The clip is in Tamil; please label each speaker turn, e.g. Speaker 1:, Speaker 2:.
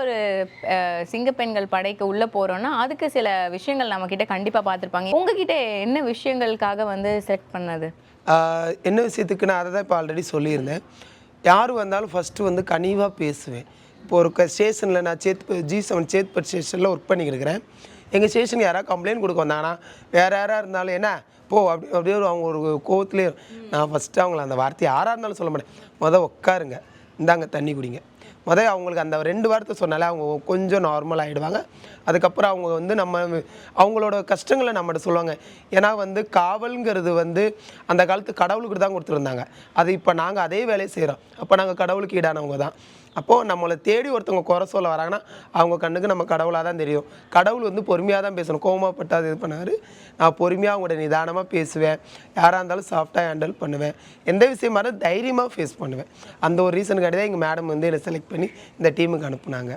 Speaker 1: ஒரு சிங்கப்பெண்கள் படைக்கு உள்ள போறோம்னா அதுக்கு சில விஷயங்கள் நம்ம கிட்ட கண்டிப்பா பார்த்துருப்பாங்க. உங்ககிட்ட என்ன விஷயங்களுக்காக வந்து செலக்ட் பண்ணது?
Speaker 2: என்ன விஷயத்துக்கு நான் அதை தான் இப்போ ஆல்ரெடி சொல்லியிருந்தேன். யார் வந்தாலும் ஃபஸ்ட்டு வந்து கனிவாக பேசுவேன். இப்போ ஒரு ஸ்டேஷனில் நான் G7 சேத்பட் ஸ்டேஷனில் ஒர்க் பண்ணிக்கிருக்கிறேன். எங்கள் ஸ்டேஷனுக்கு யாராவது கம்ப்ளைண்ட் கொடுக்க வந்தாங்கன்னா வேறு யாராக இருந்தாலும் என்ன போ அப்படியே அவங்க ஒரு கோவத்துலேயே நான் ஃபஸ்ட்டு அவங்கள அந்த வார்த்தை யாராக இருந்தாலும் சொல்ல மாட்டேன். உட்காருங்க, இந்தாங்க தண்ணி குடிங்க. அவங்களுக்கு அந்த 2 வார்த்தை சொன்னாலே அவங்க கொஞ்சம் நார்மல் ஆகிடுவாங்க. அதுக்கப்புறம் அவங்க வந்து அவங்களோட கஷ்டங்களை நம்மகிட்ட சொல்லுவாங்க. ஏன்னா வந்து காவல்ங்கிறது வந்து அந்த காலத்து கடவுளுக்கு தான் கொடுத்துருந்தாங்க. அது இப்போ நாங்கள் அதே வேலையை செய்கிறோம். அப்போ நாங்கள் கடவுளுக்கு ஈடானவங்க தான். அப்போது நம்மளை தேடி ஒருத்தவங்க குறை சொல்ல வராங்கன்னா அவங்க கண்ணுக்கு நம்ம கடவுளாக தான் தெரியும். கடவுள் வந்து பொறுமையாக தான் பேசணும். கோவமாப்பட்டாது இது பண்ணாரு. நான் பொறுமையாக அவங்களோட நிதானமாக பேசுவேன். யாராக இருந்தாலும் சாஃப்டாக ஹேண்டில் பண்ணுவேன். எந்த விஷயமா இருந்தாலும் தைரியமாக ஃபேஸ் பண்ணுவேன். அந்த ஒரு ரீசனுக்காண்டி தான் எங்கள் மேடம் வந்து என்னை செலக்ட் பண்ணி இந்த டீமுக்கு அனுப்புனாங்க.